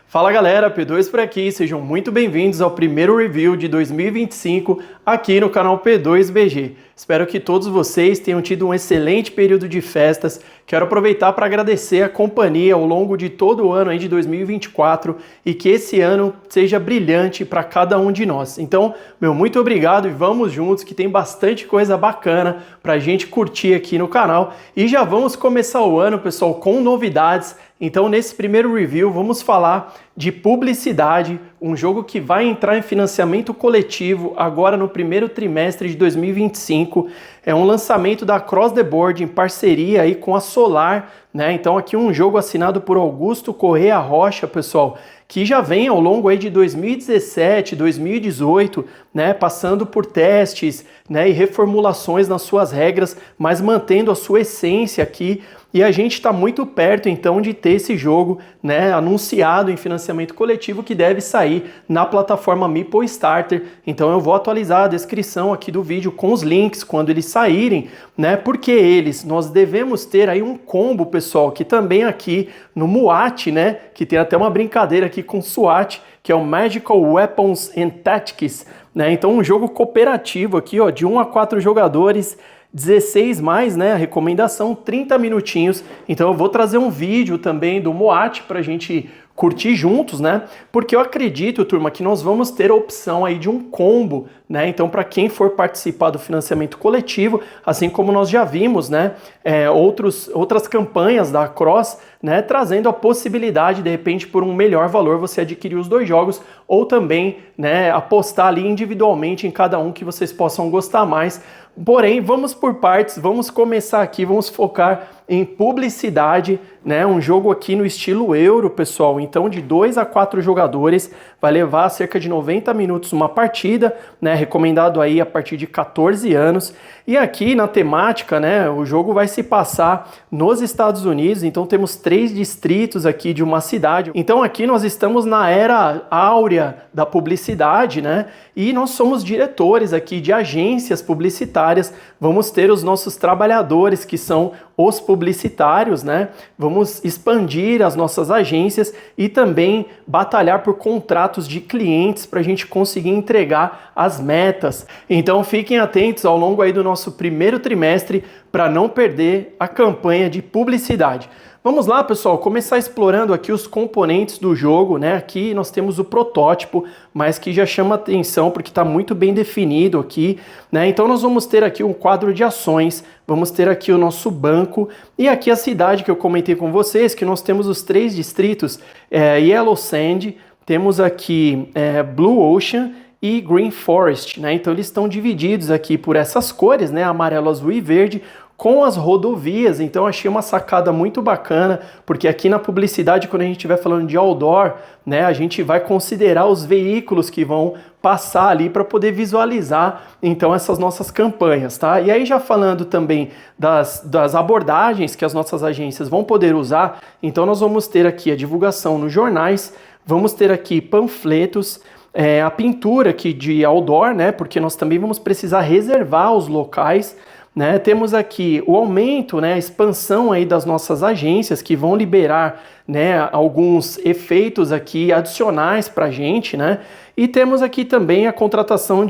Fala galera, P2 por aqui, sejam muito bem-vindos ao primeiro review de 2025 aqui no canal P2BG. Espero que todos vocês tenham tido um excelente período de festas. Quero aproveitar para agradecer a companhia ao longo de todo o ano aí de 2024 e que esse ano seja brilhante para cada um de nós. Então, muito obrigado e vamos juntos que tem bastante coisa bacana para a gente curtir aqui no canal. E já vamos começar o ano, pessoal, com novidades. Então, nesse primeiro review, vamos falar de Publicidade, um jogo que vai entrar em financiamento coletivo agora no primeiro trimestre de 2025. É um lançamento da Across the Board em parceria aí com a Solar, né? Então aqui um jogo assinado por Augusto Correa Rocha, pessoal, que já vem ao longo aí de 2017, 2018, né, passando por testes, né, e reformulações nas suas regras, mas mantendo a sua essência aqui. E a gente está muito perto, então, de ter esse jogo, né, anunciado em financiamento coletivo que deve sair na plataforma Meeple Starter. Então eu vou atualizar a descrição aqui do vídeo com os links quando eles saírem, né, porque nós devemos ter aí um combo, pessoal, que também aqui no MUAT, né, que tem até uma brincadeira aqui com SWAT, que é o Magical Weapons and Tactics, né, então um jogo cooperativo aqui, ó, de 1 a 4 jogadores, 16 mais, né, a recomendação, 30 minutinhos. Então eu vou trazer um vídeo também do MUAT para a gente curtir juntos, né, porque eu acredito, turma, que nós vamos ter a opção aí de um combo, né, então para quem for participar do financiamento coletivo, assim como nós já vimos, né, outras campanhas da Across, né, trazendo a possibilidade, de repente, por um melhor valor, você adquirir os dois jogos, ou também, né, apostar ali individualmente em cada um que vocês possam gostar mais. Porém, vamos por partes, vamos começar aqui, vamos focar em Publicidade, né, um jogo aqui no estilo Euro, pessoal, então de 2 a 4 jogadores, vai levar cerca de 90 minutos uma partida, né, recomendado aí a partir de 14 anos, e aqui na temática, né, o jogo vai se passar nos Estados Unidos, então temos 3 distritos aqui de uma cidade, então aqui nós estamos na era áurea da publicidade, né, e nós somos diretores aqui de agências publicitárias, vamos ter os nossos trabalhadores que são os publicitários, né? Vamos expandir as nossas agências e também batalhar por contratos de clientes para a gente conseguir entregar as metas. Então fiquem atentos ao longo aí do nosso primeiro trimestre para não perder a campanha de Publicidade. Vamos lá, pessoal, começar explorando aqui os componentes do jogo, né? Aqui nós temos o protótipo, mas que já chama atenção porque está muito bem definido aqui, né? Então nós vamos ter aqui um quadro de ações, vamos ter aqui o nosso banco e aqui a cidade que eu comentei com vocês, que nós temos os 3 distritos, Yellow Sand, temos aqui Blue Ocean e Green Forest, né? Então eles estão divididos aqui por essas cores, né? Amarelo, azul e verde, com as rodovias. Então achei uma sacada muito bacana, porque aqui na publicidade, quando a gente estiver falando de outdoor, né, a gente vai considerar os veículos que vão passar ali para poder visualizar então essas nossas campanhas, tá? E aí já falando também das abordagens que as nossas agências vão poder usar, então nós vamos ter aqui a divulgação nos jornais, vamos ter aqui panfletos, a pintura aqui de outdoor, né, porque nós também vamos precisar reservar os locais, né? Temos aqui o aumento, né, a expansão aí das nossas agências que vão liberar, né, alguns efeitos aqui adicionais para a gente, né? E temos aqui também a contratação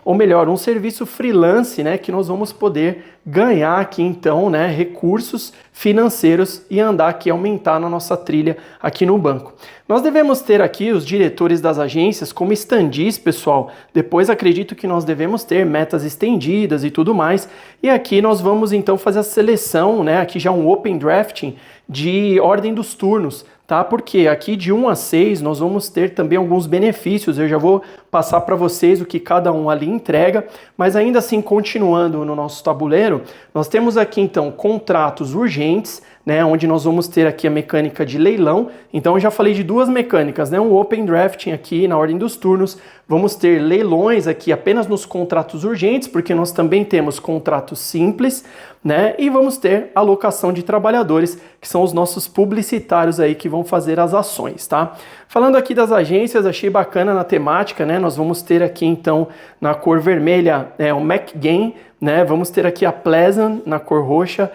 um serviço freelance, né, que nós vamos poder ganhar aqui então, né, recursos financeiros e andar aqui, aumentar na nossa trilha aqui no banco. Nós devemos ter aqui os diretores das agências como standees, pessoal. Depois acredito que nós devemos ter metas estendidas e tudo mais. E aqui nós vamos então fazer a seleção, né, aqui já um open drafting de ordem dos turnos, tá? Porque aqui de 1 a 6 nós vamos ter também alguns benefícios, eu já vou passar para vocês o que cada um ali entrega, mas ainda assim, continuando no nosso tabuleiro, nós temos aqui então contratos urgentes, né, onde nós vamos ter aqui a mecânica de leilão. Então eu já falei de 2 mecânicas, né, um open drafting aqui na ordem dos turnos, vamos ter leilões aqui apenas nos contratos urgentes, porque nós também temos contratos simples, né, e vamos ter alocação de trabalhadores, que são os nossos publicitários aí que vão fazer as ações, tá? Falando aqui das agências, achei bacana na temática, né? Nós vamos ter aqui então na cor vermelha o McGain, né? Vamos ter aqui a Pleasant na cor roxa,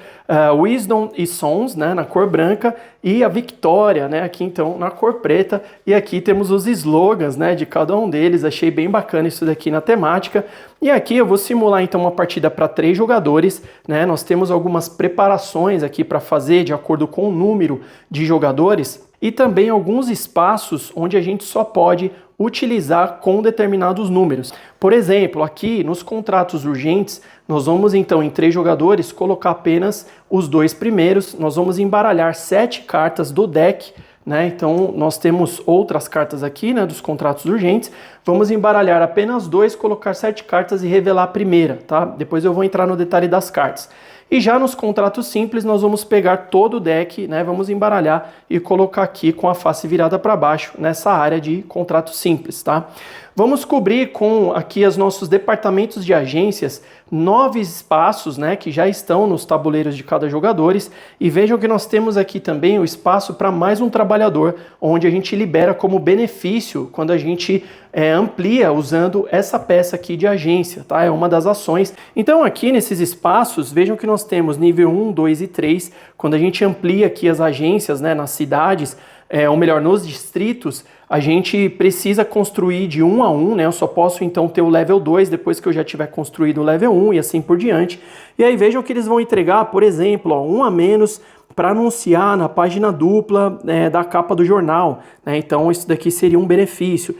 Wisdom e Sons, né, na cor branca, e a Victoria, né, aqui então na cor preta. E aqui temos os slogans, né, de cada um deles. Achei bem bacana isso daqui na temática. E aqui eu vou simular então uma partida para 3 jogadores, né? Nós temos algumas preparações aqui para fazer de acordo com o número de jogadores e também alguns espaços onde a gente só pode utilizar com determinados números. Por exemplo, aqui nos contratos urgentes, nós vamos então em 3 jogadores colocar apenas os 2 primeiros. Nós vamos embaralhar 7 cartas do deck, né? Então nós temos outras cartas aqui, né, dos contratos urgentes. Vamos embaralhar apenas 2, colocar 7 cartas e revelar a primeira, tá? Depois eu vou entrar no detalhe das cartas. E já nos contratos simples, nós vamos pegar todo o deck, né, vamos embaralhar e colocar aqui com a face virada para baixo, nessa área de contratos simples, tá? Vamos cobrir com aqui os nossos departamentos de agências 9 espaços, né, que já estão nos tabuleiros de cada jogador. E vejam que nós temos aqui também o espaço para mais um trabalhador, onde a gente libera como benefício quando a gente amplia usando essa peça aqui de agência, tá? É uma das ações. Então aqui nesses espaços, vejam que nós temos nível 1, 2 e 3. Quando a gente amplia aqui as agências, né, nas cidades, ou melhor, nos distritos, a gente precisa construir de 1 a 1, né? Eu só posso então ter o level 2 depois que eu já tiver construído o level 1 e assim por diante. E aí vejam que eles vão entregar, por exemplo, ó, 1 a menos para anunciar na página dupla da capa do jornal, né? Então isso daqui seria um benefício.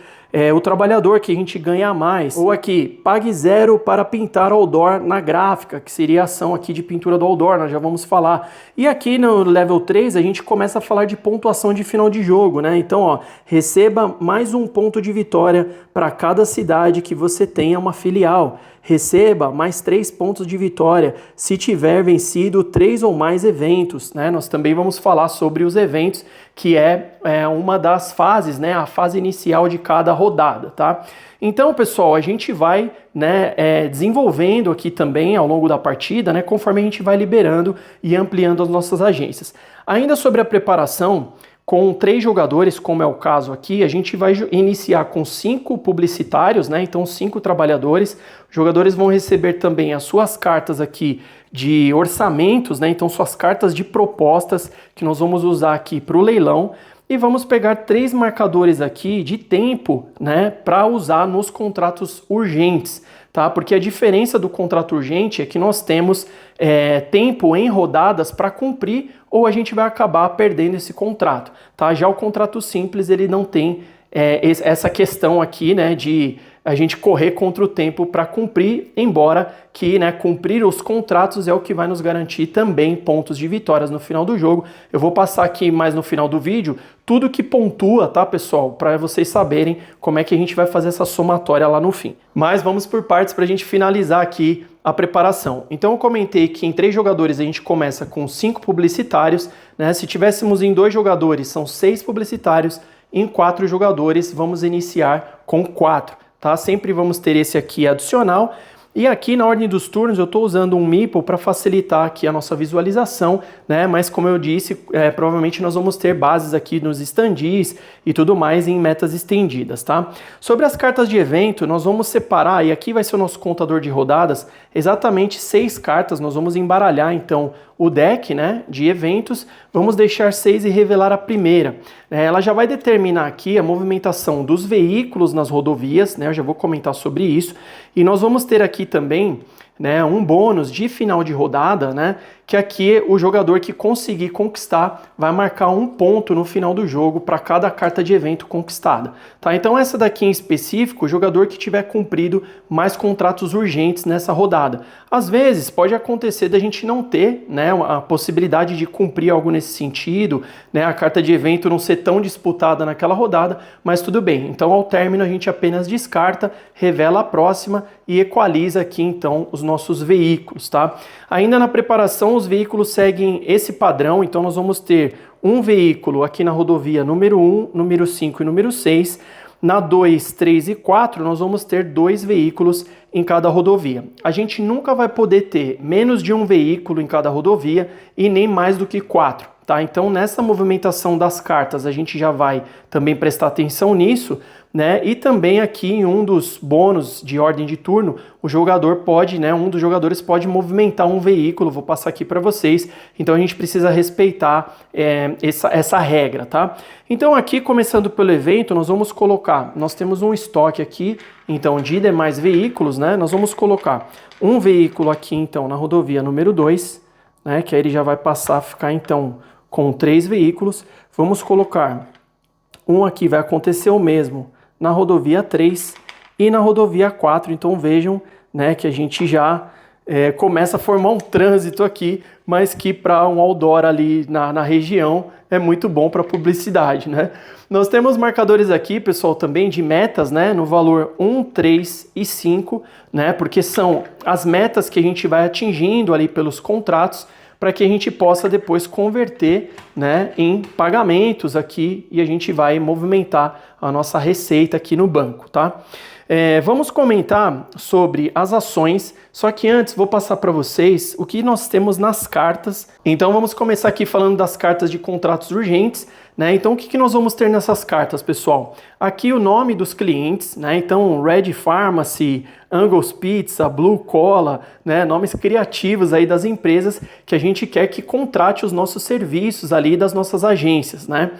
O trabalhador que a gente ganha mais. Ou aqui, pague 0 para pintar outdoor na gráfica, que seria a ação aqui de pintura do outdoor, nós já vamos falar. E aqui no level 3 a gente começa a falar de pontuação de final de jogo, né? Então, ó, receba mais um ponto de vitória para cada cidade que você tenha uma filial. Receba mais 3 pontos de vitória se tiver vencido 3 ou mais eventos, né? Nós também vamos falar sobre os eventos, que é uma das fases, né? A fase inicial de cada rodada, tá? Então, pessoal, a gente vai, né, desenvolvendo aqui também ao longo da partida, né, conforme a gente vai liberando e ampliando as nossas agências. Ainda sobre a preparação, com 3 jogadores, como é o caso aqui, a gente vai iniciar com 5 publicitários, né? Então 5 trabalhadores. Os jogadores vão receber também as suas cartas aqui de orçamentos, né? Então suas cartas de propostas que nós vamos usar aqui para o leilão. E vamos pegar 3 marcadores aqui de tempo, né, para usar nos contratos urgentes, tá? Porque a diferença do contrato urgente é que nós temos tempo em rodadas para cumprir ou a gente vai acabar perdendo esse contrato, tá? Já o contrato simples, ele não tem essa questão aqui, né, de a gente correr contra o tempo para cumprir, embora que, né, cumprir os contratos é o que vai nos garantir também pontos de vitórias no final do jogo. Eu vou passar aqui mais no final do vídeo tudo que pontua, tá, pessoal? Para vocês saberem como é que a gente vai fazer essa somatória lá no fim. Mas vamos por partes para a gente finalizar aqui a preparação. Então eu comentei que em 3 jogadores a gente começa com 5 publicitários, né? Se tivéssemos em 2 jogadores, são 6 publicitários. Em 4 jogadores, vamos iniciar com 4. Tá? Sempre vamos ter esse aqui adicional. E aqui na ordem dos turnos eu estou usando um meeple para facilitar aqui a nossa visualização, né? Mas como eu disse, provavelmente nós vamos ter bases aqui nos standees e tudo mais em metas estendidas, tá? Sobre as cartas de evento, nós vamos separar, e aqui vai ser o nosso contador de rodadas, exatamente 6 cartas. Nós vamos embaralhar então o deck, né, de eventos, vamos deixar 6 e revelar a primeira. Ela já vai determinar aqui a movimentação dos veículos nas rodovias, né, eu já vou comentar sobre isso, e nós vamos ter aqui também, né, um bônus de final de rodada, né, que aqui o jogador que conseguir conquistar vai marcar um ponto no final do jogo para cada carta de evento conquistada, tá? Então essa daqui em específico, o jogador que tiver cumprido mais contratos urgentes nessa rodada. Às vezes pode acontecer da gente não ter, né, a possibilidade de cumprir algo nesse sentido, né, a carta de evento não ser tão disputada naquela rodada, mas tudo bem. Então ao término a gente apenas descarta, revela a próxima e equaliza aqui então os nossos veículos, tá? Ainda na preparação, os veículos seguem esse padrão, então nós vamos ter um veículo aqui na rodovia número 1, número 5 e número 6. Na 2, 3 e 4, nós vamos ter 2 veículos em cada rodovia. A gente nunca vai poder ter menos de um veículo em cada rodovia e nem mais do que 4. Tá? Então, nessa movimentação das cartas, a gente já vai também prestar atenção nisso, né? E também aqui em um dos bônus de ordem de turno, o jogador pode, né? Um dos jogadores pode movimentar um veículo, vou passar aqui para vocês, então a gente precisa respeitar essa regra, tá? Então aqui, começando pelo evento, nós vamos colocar, nós temos um estoque aqui, então de demais veículos, né? Nós vamos colocar um veículo aqui, então, na rodovia número 2, né? Que aí ele já vai passar a ficar, então, com 3 veículos. Vamos colocar um aqui, vai acontecer o mesmo na rodovia 3 e na rodovia 4, então vejam, né, que a gente já começa a formar um trânsito aqui, mas que para um outdoor ali na região é muito bom para publicidade, né? Nós temos marcadores aqui, pessoal, também de metas, né, no valor 1, 3 e 5, né, porque são as metas que a gente vai atingindo ali pelos contratos, para que a gente possa depois converter, né, em pagamentos aqui e a gente vai movimentar a nossa receita aqui no banco, tá? Vamos comentar sobre as ações, só que antes vou passar para vocês o que nós temos nas cartas. Então vamos começar aqui falando das cartas de contratos urgentes, né? Então o que nós vamos ter nessas cartas, pessoal? Aqui o nome dos clientes, né? Então Red Pharmacy, Angus Pizza, Blue Cola, né? Nomes criativos aí das empresas que a gente quer que contrate os nossos serviços ali das nossas agências, né?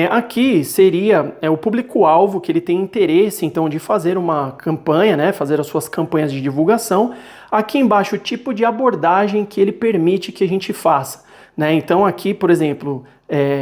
Aqui seria o público-alvo que ele tem interesse, então, de fazer uma campanha, né, fazer as suas campanhas de divulgação. Aqui embaixo, o tipo de abordagem que ele permite que a gente faça, né? Então, aqui, por exemplo,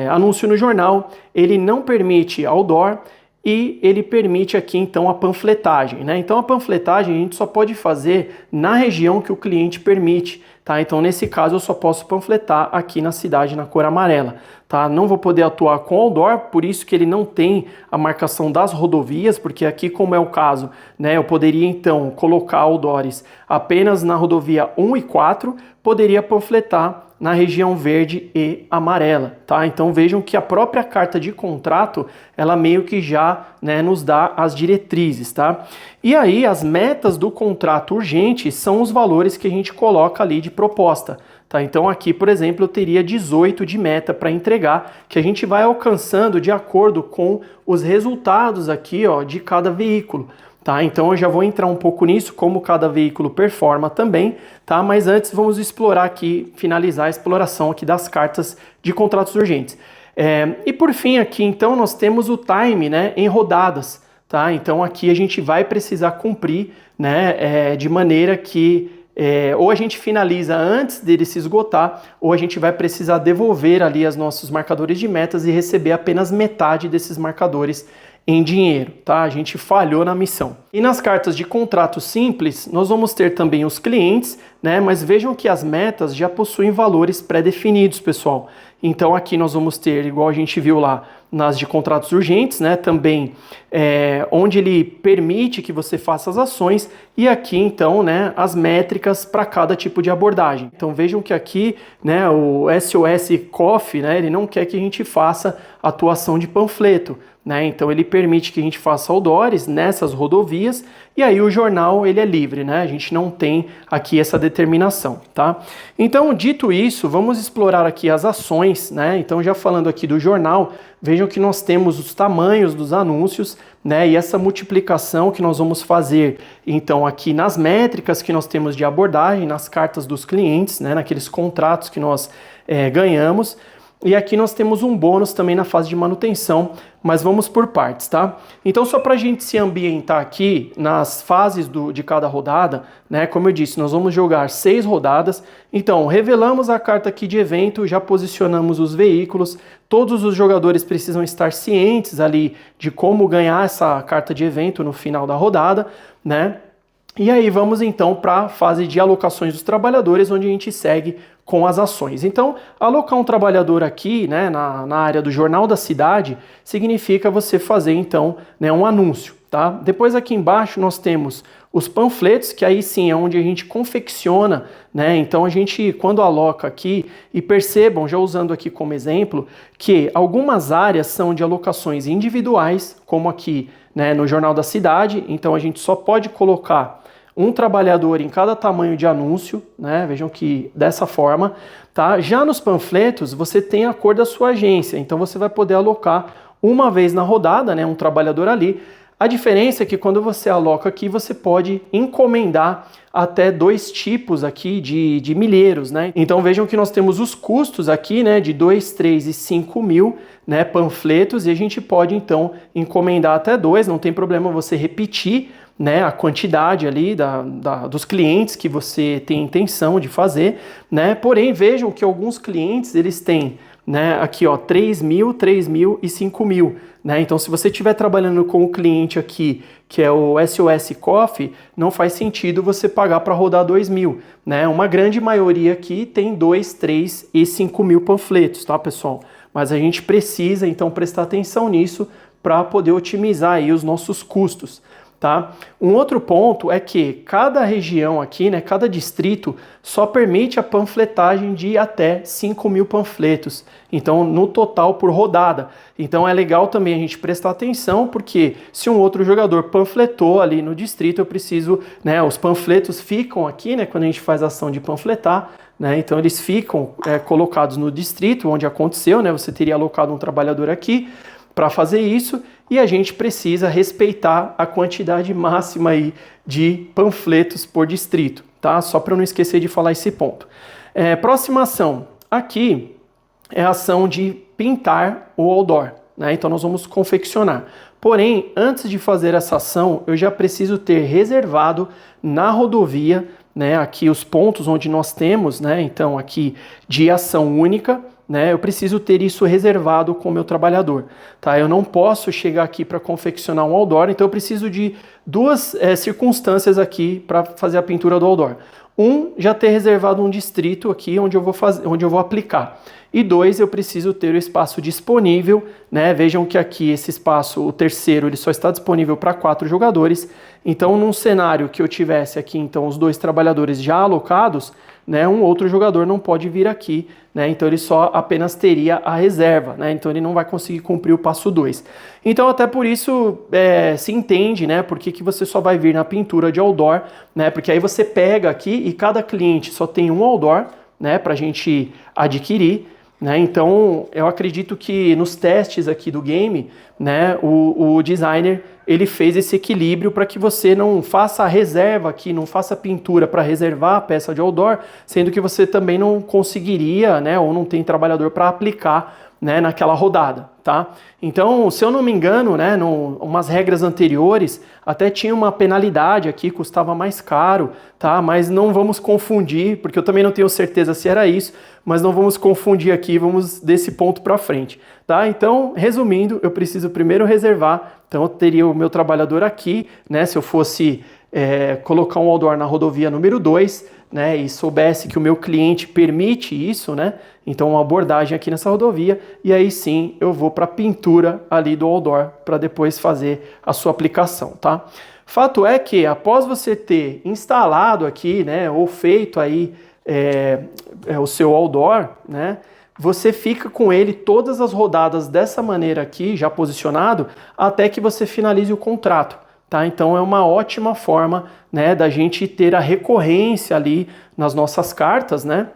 anúncio no jornal, ele não permite outdoor e ele permite aqui, então, a panfletagem, né? Então, a panfletagem a gente só pode fazer na região que o cliente permite, tá? Então, nesse caso, eu só posso panfletar aqui na cidade, na cor amarela, tá? Não vou poder atuar com outdoor, por isso que ele não tem a marcação das rodovias, porque aqui, como é o caso, né, eu poderia, então, colocar outdoors apenas na rodovia 1 e 4, poderia panfletar na região verde e amarela, tá? Então vejam que a própria carta de contrato, ela meio que já, né, nos dá as diretrizes, tá? E aí as metas do contrato urgente são os valores que a gente coloca ali de proposta, tá? Então aqui, por exemplo, eu teria 18 de meta para entregar, que a gente vai alcançando de acordo com os resultados aqui, ó, de cada veículo. Tá, então eu já vou entrar um pouco nisso, como cada veículo performa também, tá? Mas antes vamos explorar aqui, finalizar a exploração aqui das cartas de contratos urgentes. E por fim aqui, então, nós temos o time, né, em rodadas, tá? Então aqui a gente vai precisar cumprir, né, de maneira que ou a gente finaliza antes dele se esgotar, ou a gente vai precisar devolver ali os nossos marcadores de metas e receber apenas metade desses marcadores em dinheiro, tá? A gente falhou na missão. E nas cartas de contrato simples, nós vamos ter também os clientes, né? Mas vejam que as metas já possuem valores pré-definidos, pessoal. Então aqui nós vamos ter, igual a gente viu lá nas de contratos urgentes, né? Também onde ele permite que você faça as ações e aqui então, né, as métricas para cada tipo de abordagem. Então vejam que aqui, né, o SOS Coffee, né, ele não quer que a gente faça atuação de panfleto, né? Então ele permite que a gente faça outdoors nessas rodovias e aí o jornal ele é livre, né? A gente não tem aqui essa determinação, tá? Então, dito isso, vamos explorar aqui as ações, né? Então, já falando aqui do jornal, vejam que nós temos os tamanhos dos anúncios, né? E essa multiplicação que nós vamos fazer, então, aqui nas métricas que nós temos de abordagem, nas cartas dos clientes, né? Naqueles contratos que nós ganhamos. E aqui nós temos um bônus também na fase de manutenção, mas vamos por partes, tá? Então, só para a gente se ambientar aqui nas fases de cada rodada, né? Como eu disse, nós vamos jogar 6 rodadas. Então, revelamos a carta aqui de evento, já posicionamos os veículos. Todos os jogadores precisam estar cientes ali de como ganhar essa carta de evento no final da rodada, né? E aí vamos então para a fase de alocações dos trabalhadores, onde a gente segue com as ações. Então, alocar um trabalhador aqui, né, na área do Jornal da Cidade, significa você fazer então, né, um anúncio, tá? Depois aqui embaixo nós temos os panfletos, que aí sim é onde a gente confecciona, né? Então a gente, quando aloca aqui, e percebam, já usando aqui como exemplo, que algumas áreas são de alocações individuais, como aqui, né, no Jornal da Cidade, então a gente só pode colocar um trabalhador em cada tamanho de anúncio, né? Vejam que dessa forma, tá? Já nos panfletos, você tem a cor da sua agência, então você vai poder alocar uma vez na rodada, né, um trabalhador ali. A diferença é que quando você aloca aqui, você pode encomendar até 2 tipos aqui de milheiros, né? Então vejam que nós temos os custos aqui, né, de 2, 3 e 5 mil, né, panfletos, e a gente pode então encomendar até 2, não tem problema você repetir, né, a quantidade ali dos clientes que você tem intenção de fazer, né? Porém, vejam que alguns clientes eles têm, né, aqui ó, 3 mil e 5 mil, né? Então se você estiver trabalhando com o cliente aqui, que é o SOS Coffee, não faz sentido você pagar para rodar 2 mil, né? Uma grande maioria aqui tem 2, 3 e 5 mil panfletos, tá, pessoal? Mas a gente precisa então prestar atenção nisso para poder otimizar aí os nossos custos. Tá? Um outro ponto é que cada região aqui, né, cada distrito, só permite a panfletagem de até 5 mil panfletos. Então, no total por rodada. Então, é legal também a gente prestar atenção, porque se um outro jogador panfletou ali no distrito, eu preciso, né, os panfletos ficam aqui, né, quando a gente faz a ação de panfletar, né, então eles ficam colocados no distrito onde aconteceu, né, você teria alocado um trabalhador aqui para fazer isso, e a gente precisa respeitar a quantidade máxima aí de panfletos por distrito, tá? Só para não esquecer de falar esse ponto. Próxima ação. Aqui é a ação de pintar o outdoor, né? Então nós vamos confeccionar. Porém, antes de fazer essa ação, eu já preciso ter reservado na rodovia, né, aqui os pontos onde nós temos, né, então aqui de ação única, né, eu preciso ter isso reservado com o meu trabalhador, tá? Eu não posso chegar aqui para confeccionar um outdoor, então eu preciso de 2 circunstâncias aqui para fazer a pintura do outdoor. Já ter reservado um distrito aqui onde eu vou aplicar. E 2, eu preciso ter o espaço disponível, né? Vejam que aqui esse espaço, o terceiro, ele só está disponível para 4 jogadores. Então, num cenário que eu tivesse aqui, então, os 2 trabalhadores já alocados, né, um outro jogador não pode vir aqui, né? Então ele só apenas teria a reserva, né? Então ele não vai conseguir cumprir o passo 2. Então até por isso se entende, né, por que você só vai vir na pintura de outdoor, né? Porque aí você pega aqui e cada cliente só tem um outdoor, né, para a gente adquirir, né? Então eu acredito que nos testes aqui do game, né, o designer ele fez esse equilíbrio para que você não faça a reserva aqui, não faça pintura para reservar a peça de outdoor, sendo que você também não conseguiria, né, ou não tem trabalhador para aplicar, né, naquela rodada, tá? Então, se eu não me engano, né, umas regras anteriores, até tinha uma penalidade aqui, custava mais caro, tá? Mas não vamos confundir, porque eu também não tenho certeza se era isso, mas não vamos confundir aqui, vamos desse ponto para frente, tá? Então, resumindo, eu preciso primeiro reservar, então eu teria o meu trabalhador aqui, né, se eu fosse colocar um outdoor na rodovia número 2, né, e soubesse que o meu cliente permite isso, né, então uma abordagem aqui nessa rodovia, e aí sim eu vou para a pintura ali do outdoor para depois fazer a sua aplicação, tá? Fato é que após você ter instalado aqui, né, ou feito aí o seu outdoor, né, você fica com ele todas as rodadas dessa maneira aqui, já posicionado, até que você finalize o contrato. Tá? Então é uma ótima forma, né, da gente ter a recorrência ali nas nossas cartas, né?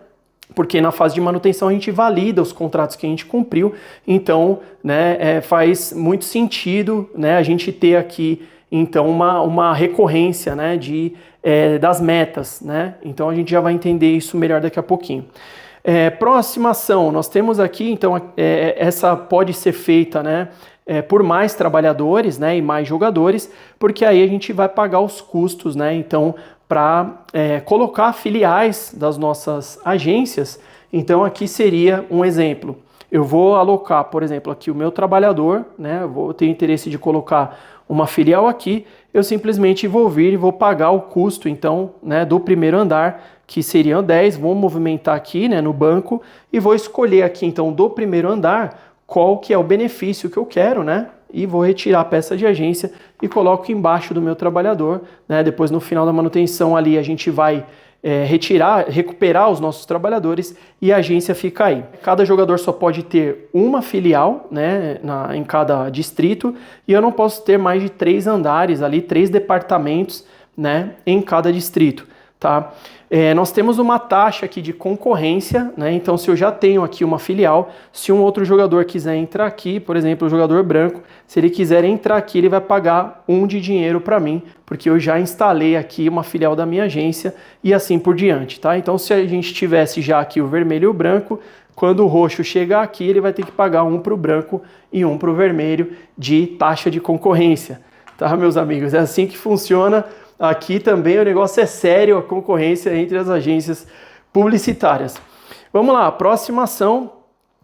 Porque na fase de manutenção a gente valida os contratos que a gente cumpriu, então, né, faz muito sentido, né, a gente ter aqui então uma recorrência, né, das metas, né? Então a gente já vai entender isso melhor daqui a pouquinho. Próxima ação, nós temos aqui, então, essa pode ser feita, né, por mais trabalhadores, né, e mais jogadores, porque aí a gente vai pagar os custos, né, então, para colocar filiais das nossas agências. Então aqui seria um exemplo. Eu vou alocar, por exemplo, aqui o meu trabalhador, né, eu vou ter interesse de colocar uma filial aqui, eu simplesmente vou vir e vou pagar o custo, então, né, do primeiro andar, que seriam 10, vou movimentar aqui, né, no banco e vou escolher aqui, então, do primeiro andar, qual que é o benefício que eu quero, né, e vou retirar a peça de agência e coloco embaixo do meu trabalhador, né, depois no final da manutenção ali a gente vai recuperar os nossos trabalhadores e a agência fica aí. Cada jogador só pode ter uma filial, né, em cada distrito, e eu não posso ter mais de 3 andares ali, 3 departamentos, né, em cada distrito. tá? Nós temos uma taxa aqui de concorrência, né? Então, se eu já tenho aqui uma filial, se um outro jogador quiser entrar aqui, por exemplo, o jogador branco, se ele quiser entrar aqui, ele vai pagar 1 de dinheiro para mim, porque eu já instalei aqui uma filial da minha agência e assim por diante, tá? Então, se a gente tivesse já aqui o vermelho e o branco, quando o roxo chegar aqui, ele vai ter que pagar 1 para o branco e 1 para o vermelho de taxa de concorrência, tá, meus amigos? É assim que funciona. Aqui também o negócio é sério, a concorrência entre as agências publicitárias. Vamos lá, a próxima ação,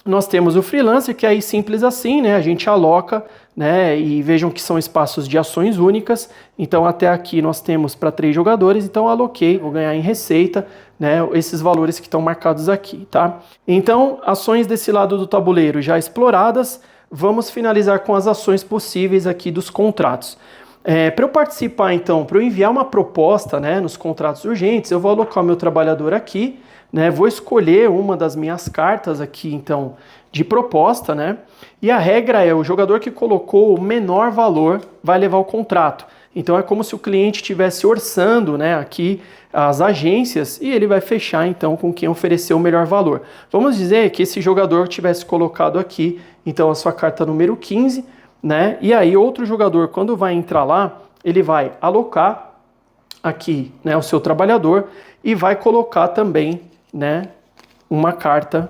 nós temos o freelancer, que é aí simples assim, né? A gente aloca, né? E vejam que são espaços de ações únicas. Então até aqui nós temos para 3 jogadores, então aloquei, vou ganhar em receita, né? Esses valores que estão marcados aqui, tá? Então, ações desse lado do tabuleiro já exploradas, vamos finalizar com as ações possíveis aqui dos contratos. Para eu participar, então, para eu enviar uma proposta, né, nos contratos urgentes, eu vou alocar o meu trabalhador aqui, né, vou escolher uma das minhas cartas aqui, então, de proposta, né, e a regra é o jogador que colocou o menor valor vai levar o contrato. Então é como se o cliente estivesse orçando, né, aqui as agências e ele vai fechar, então, com quem ofereceu o melhor valor. Vamos dizer que esse jogador tivesse colocado aqui, então, a sua carta número 15, né? E aí outro jogador, quando vai entrar lá, ele vai alocar aqui, né, o seu trabalhador e vai colocar também, né, uma carta,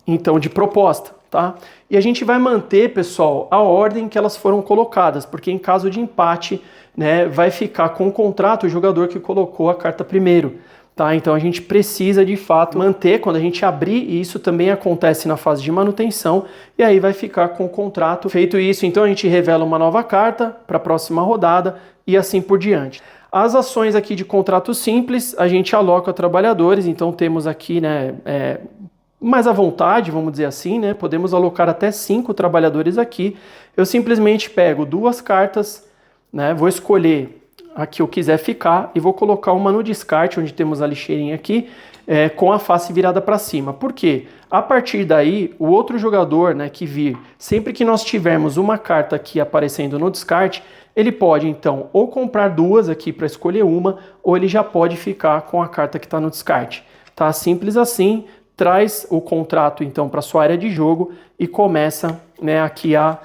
então, de proposta, tá? E a gente vai manter, pessoal, a ordem que elas foram colocadas, porque em caso de empate, né, vai ficar com o contrato o jogador que colocou a carta primeiro. Tá? Então a gente precisa de fato manter, quando a gente abrir, e isso também acontece na fase de manutenção, e aí vai ficar com o contrato. Feito isso, então a gente revela uma nova carta para a próxima rodada e assim por diante. As ações aqui de contrato simples, a gente aloca trabalhadores, então temos aqui, né, mais à vontade, vamos dizer assim, né, podemos alocar até 5 trabalhadores aqui. Eu simplesmente pego 2 cartas, né, vou escolher a que eu quiser ficar e vou colocar uma no descarte, onde temos a lixeirinha aqui, com a face virada para cima. Por quê? A partir daí, o outro jogador, né, que vir, sempre que nós tivermos uma carta aqui aparecendo no descarte, ele pode, então, ou comprar 2 aqui para escolher uma, ou ele já pode ficar com a carta que está no descarte. Tá? Simples assim, traz o contrato, então, para sua área de jogo e começa, né, aqui a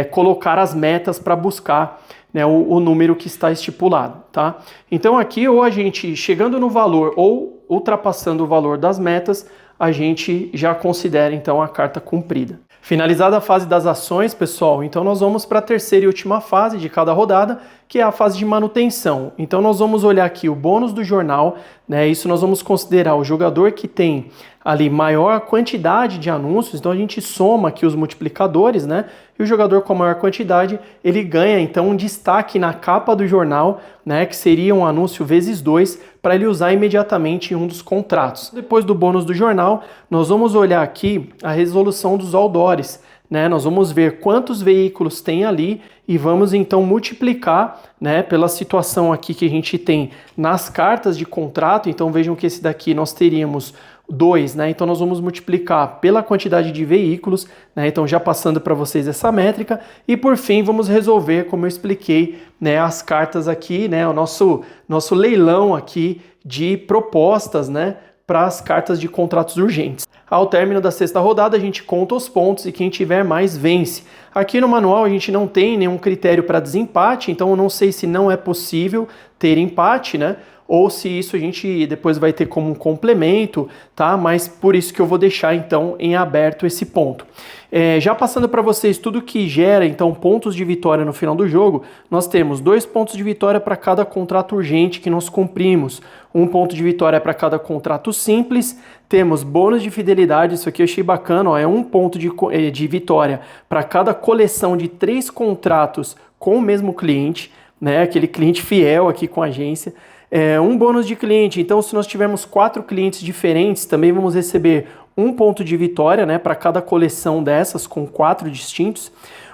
colocar as metas para buscar, né, o número que está estipulado, tá? Então aqui, ou a gente chegando no valor ou ultrapassando o valor das metas, a gente já considera então a carta cumprida. Finalizada a fase das ações, pessoal, então nós vamos para a terceira e última fase de cada rodada, que é a fase de manutenção. Então nós vamos olhar aqui o bônus do jornal, né? Isso nós vamos considerar o jogador que tem ali maior quantidade de anúncios, então a gente soma aqui os multiplicadores, né? E o jogador com maior quantidade, ele ganha então um destaque na capa do jornal, né? Que seria um anúncio vezes 2, para ele usar imediatamente em um dos contratos. Depois do bônus do jornal, nós vamos olhar aqui a resolução dos outdoors, né? Nós vamos ver quantos veículos tem ali e vamos então multiplicar, né, pela situação aqui que a gente tem nas cartas de contrato. Então vejam que esse daqui nós teríamos 2, né? Então nós vamos multiplicar pela quantidade de veículos, né? Então já passando para vocês essa métrica e por fim vamos resolver, como eu expliquei, né, as cartas aqui, né, o nosso leilão aqui de propostas, né, para as cartas de contratos urgentes. Ao término da sexta rodada, a gente conta os pontos e quem tiver mais vence. Aqui no manual a gente não tem nenhum critério para desempate, então eu não sei se não é possível ter empate, né? Ou se isso a gente depois vai ter como um complemento, tá? Mas por isso que eu vou deixar então em aberto esse ponto. Já passando para vocês tudo que gera então pontos de vitória no final do jogo, nós temos 2 pontos de vitória para cada contrato urgente que nós cumprimos, 1 ponto de vitória para cada contrato simples, temos bônus de fidelidade, isso aqui eu achei bacana, ó, é 1 ponto de vitória para cada coleção de 3 contratos com o mesmo cliente, né? Aquele cliente fiel aqui com a agência. 1 bônus de cliente, então se nós tivermos 4 clientes diferentes, também vamos receber 1 ponto de vitória, né, para cada coleção dessas com 4 distintos,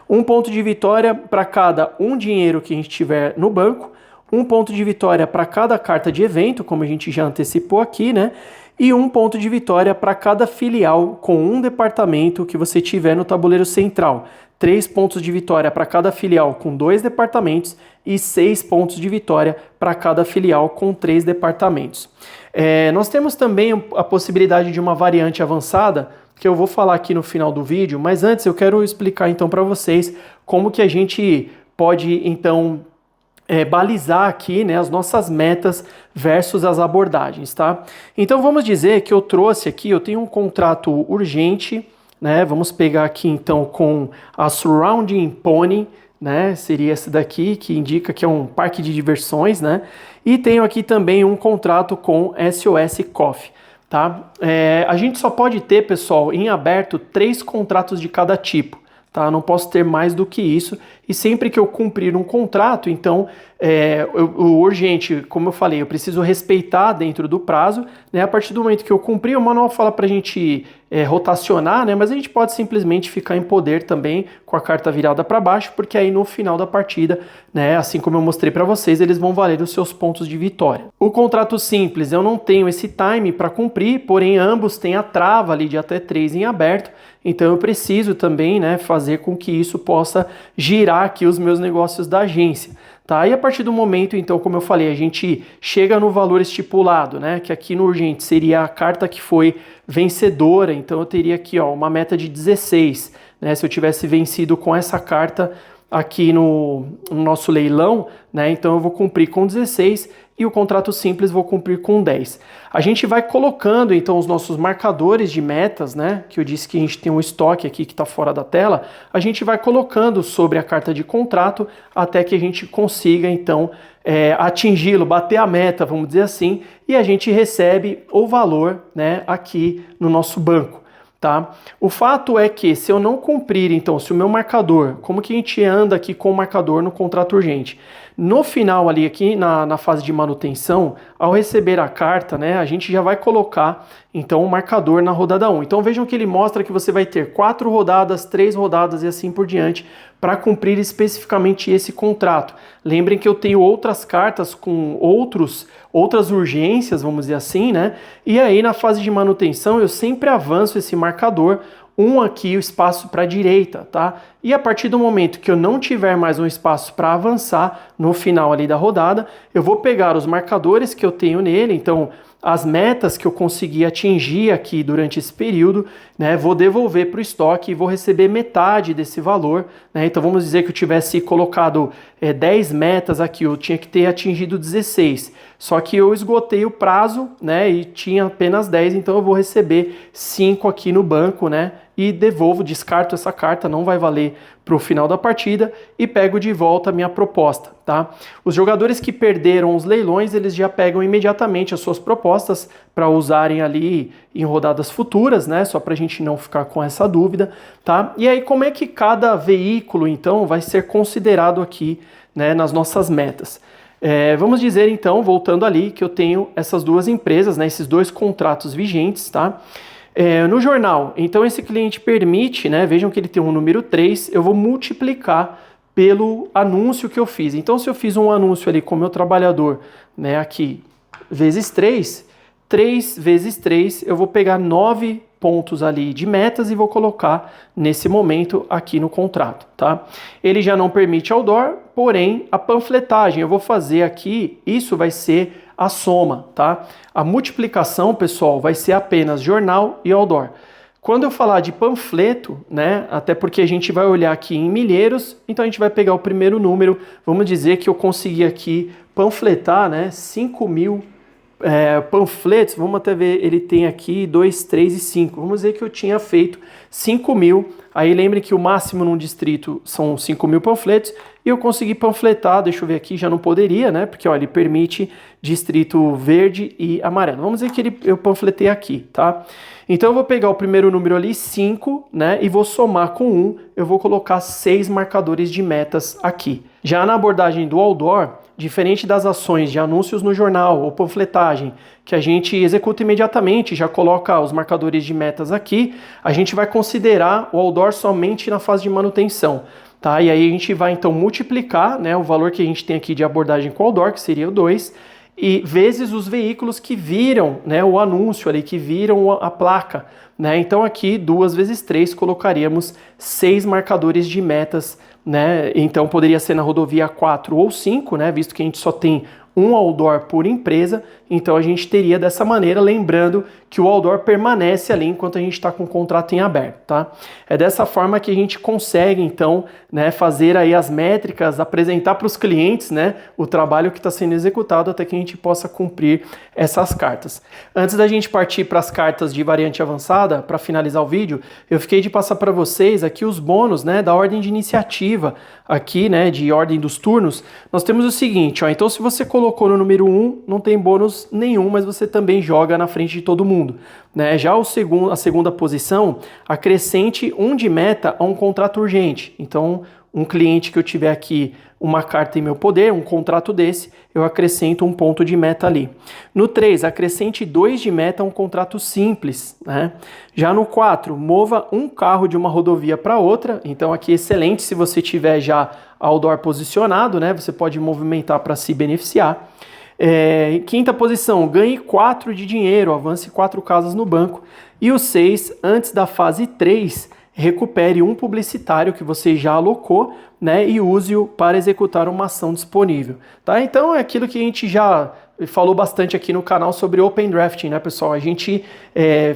1 ponto de vitória para cada 1 dinheiro que a gente tiver no banco, 1 ponto de vitória para cada carta de evento, como a gente já antecipou aqui, né, e 1 ponto de vitória para cada filial com um departamento que você tiver no tabuleiro central. 3 pontos de vitória para cada filial com 2 departamentos e 6 pontos de vitória para cada filial com 3 departamentos. Nós temos também a possibilidade de uma variante avançada, que eu vou falar aqui no final do vídeo, mas antes eu quero explicar então para vocês como que a gente pode então balizar aqui, né, as nossas metas versus as abordagens, tá? Então vamos dizer que eu trouxe aqui, eu tenho um contrato urgente, né? Vamos pegar aqui então com a Surrounding Pony, né? Seria esse daqui que indica que é um parque de diversões, né? E tenho aqui também um contrato com SOS Coffee, tá? A gente só pode ter, pessoal, em aberto 3 contratos de cada tipo. Tá? Não posso ter mais do que isso, e sempre que eu cumprir um contrato, então o urgente, como eu falei, eu preciso respeitar dentro do prazo, né? A partir do momento que eu cumprir, o manual fala para a gente rotacionar, né? Mas a gente pode simplesmente ficar em poder também com a carta virada para baixo, porque aí no final da partida, né, assim como eu mostrei para vocês, eles vão valer os seus pontos de vitória. O contrato simples, eu não tenho esse time para cumprir, porém ambos têm a trava ali de até 3 em aberto, então eu preciso também, né, fazer com que isso possa girar aqui os meus negócios da agência. Tá? E a partir do momento, então, como eu falei, a gente chega no valor estipulado, né, que aqui no urgente seria a carta que foi vencedora, então eu teria aqui ó, uma meta de 16, né, se eu tivesse vencido com essa carta aqui no nosso leilão, né, então eu vou cumprir com 16 e o contrato simples vou cumprir com 10. A gente vai colocando então os nossos marcadores de metas, né, que eu disse que a gente tem um estoque aqui que está fora da tela, a gente vai colocando sobre a carta de contrato até que a gente consiga então atingi-lo, bater a meta, vamos dizer assim, e a gente recebe o valor, né, aqui no nosso banco. Tá? O fato é que se eu não cumprir, então, se o meu marcador, como que a gente anda aqui com o marcador no contrato urgente? No final ali, aqui na fase de manutenção, ao receber a carta, né, a gente já vai colocar, então, o marcador na rodada 1. Então vejam que ele mostra que você vai ter 4 rodadas, 3 rodadas e assim por diante, para cumprir especificamente esse contrato. Lembrem que eu tenho outras cartas com outras urgências, vamos dizer assim, né? E aí na fase de manutenção eu sempre avanço esse marcador, aqui o espaço para a direita, tá? E a partir do momento que eu não tiver mais um espaço para avançar no final ali da rodada, eu vou pegar os marcadores que eu tenho nele, então as metas que eu consegui atingir aqui durante esse período, né, vou devolver para o estoque e vou receber metade desse valor, né? Então vamos dizer que eu tivesse colocado 10 metas aqui, eu tinha que ter atingido 16, só que eu esgotei o prazo, né, e tinha apenas 10, então eu vou receber 5 aqui no banco, né, e devolvo, descarto essa carta, não vai valer para o final da partida e pego de volta a minha proposta, tá? Os jogadores que perderam os leilões, eles já pegam imediatamente as suas propostas para usarem ali em rodadas futuras, né? Só para a gente não ficar com essa dúvida, tá? E aí como é que cada veículo, então, vai ser considerado aqui, né, nas nossas metas? Vamos dizer, então, voltando ali, que eu tenho essas duas empresas, né, esses 2 contratos vigentes, tá? No jornal, então esse cliente permite, né, vejam que ele tem um número 3, eu vou multiplicar pelo anúncio que eu fiz. Então se eu fiz um anúncio ali com o meu trabalhador, né, aqui, vezes 3, 3 vezes 3, eu vou pegar 9 pontos ali de metas e vou colocar nesse momento aqui no contrato, tá? Ele já não permite outdoor, porém a panfletagem eu vou fazer aqui, isso vai ser a soma, tá? A multiplicação, pessoal, vai ser apenas jornal e outdoor. Quando eu falar de panfleto, né, até porque a gente vai olhar aqui em milheiros, então a gente vai pegar o primeiro número, vamos dizer que eu consegui aqui panfletar, né, 5.000 panfletos, vamos até ver, ele tem aqui 2, 3 e 5, vamos dizer que eu tinha feito 5.000, aí lembre que o máximo num distrito são 5.000 panfletos, e eu consegui panfletar, deixa eu ver aqui, já não poderia, né, porque ó, ele permite distrito verde e amarelo, vamos dizer que eu panfletei aqui, tá? Então eu vou pegar o primeiro número ali, 5, né, e vou somar com 1, eu vou colocar 6 marcadores de metas aqui. Já na abordagem do outdoor, diferente das ações de anúncios no jornal ou panfletagem, que a gente executa imediatamente, já coloca os marcadores de metas aqui, a gente vai considerar o outdoor somente na fase de manutenção, tá? E aí a gente vai então multiplicar, né, o valor que a gente tem aqui de abordagem com o outdoor, que seria o 2, e vezes os veículos que viram, né, o anúncio ali, que viram a placa, né? Então aqui 2 vezes 3 colocaríamos 6 marcadores de metas, né? Então poderia ser na rodovia 4 ou 5, né, visto que a gente só tem um outdoor por empresa, então a gente teria dessa maneira, lembrando que o outdoor permanece ali enquanto a gente está com o contrato em aberto, tá? É dessa forma que a gente consegue, então, né, fazer aí as métricas, apresentar para os clientes, né, o trabalho que está sendo executado até que a gente possa cumprir essas cartas. Antes da gente partir para as cartas de variante avançada, para finalizar o vídeo, eu fiquei de passar para vocês aqui os bônus, né, da ordem de iniciativa, aqui, né, de ordem dos turnos. Nós temos o seguinte, ó, então se você colocou no número 1, não tem bônus nenhum, mas você também joga na frente de todo mundo, né? Já a segunda posição, acrescente 1 de meta a um contrato urgente. Então, um cliente que eu tiver aqui uma carta em meu poder, um contrato desse, eu acrescento 1 ponto de meta ali. No 3, acrescente 2 de meta a um contrato simples, né? Já no 4, mova um carro de uma rodovia para outra. Então aqui excelente se você tiver já outdoor posicionado, né? Você pode movimentar para se beneficiar. Em quinta posição, ganhe 4 de dinheiro, avance 4 casas no banco. E o 6, antes da fase 3, recupere um publicitário que você já alocou, né, e use-o para executar uma ação disponível. Tá? Então é aquilo que a gente já falou bastante aqui no canal sobre Open Drafting, né, pessoal? A gente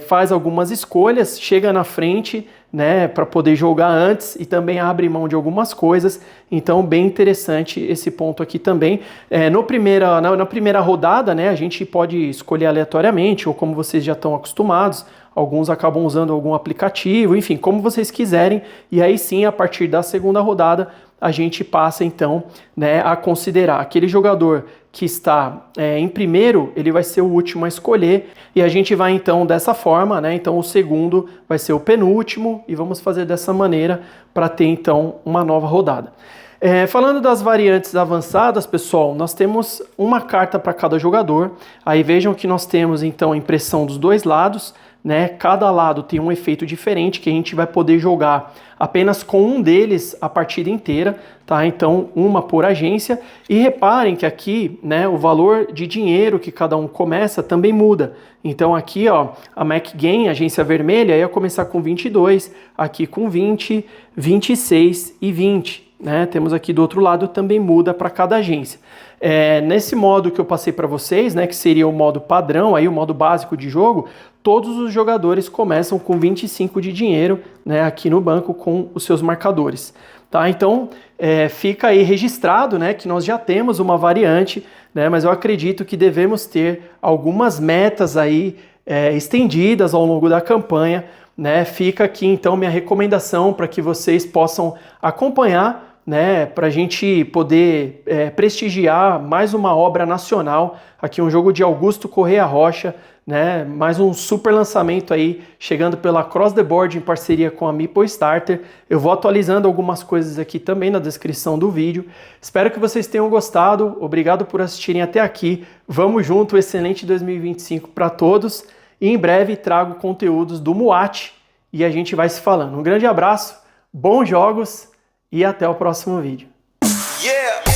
faz algumas escolhas, chega na frente, né, para poder jogar antes e também abre mão de algumas coisas. Então, bem interessante esse ponto aqui também. Na primeira rodada, né, a gente pode escolher aleatoriamente, ou como vocês já estão acostumados, alguns acabam usando algum aplicativo, enfim, como vocês quiserem. E aí sim, a partir da segunda rodada, a gente passa então, né, a considerar aquele jogador que está em primeiro, ele vai ser o último a escolher, e a gente vai então dessa forma, né? Então o segundo vai ser o penúltimo, e vamos fazer dessa maneira para ter então uma nova rodada. Falando das variantes avançadas, pessoal, nós temos uma carta para cada jogador. Aí vejam que nós temos então a impressão dos dois lados, né? Cada lado tem um efeito diferente que a gente vai poder jogar apenas com um deles a partida inteira, tá? Então, uma por agência. E reparem que aqui, né, o valor de dinheiro que cada um começa também muda. Então aqui, ó, a MacGame, agência vermelha, ia começar com 22, aqui com 20, 26 e 20. Né? Temos aqui do outro lado, também muda para cada agência. Nesse modo que eu passei para vocês, né, que seria o modo padrão, aí, o modo básico de jogo, todos os jogadores começam com 25 de dinheiro, né, aqui no banco com os seus marcadores. Tá? Então, fica aí registrado, né, que nós já temos uma variante, né, mas eu acredito que devemos ter algumas metas aí estendidas ao longo da campanha. Né? Fica aqui então minha recomendação para que vocês possam acompanhar, né, para a gente poder prestigiar mais uma obra nacional, aqui um jogo de Augusto Correia Rocha, né, mais um super lançamento aí, chegando pela Cross the Board em parceria com a Meeple Starter. Eu vou atualizando algumas coisas aqui também na descrição do vídeo. Espero que vocês tenham gostado, obrigado por assistirem até aqui, vamos junto, excelente 2025 para todos, e em breve trago conteúdos do Muat e a gente vai se falando. Um grande abraço, bons jogos, e até o próximo vídeo. Yeah!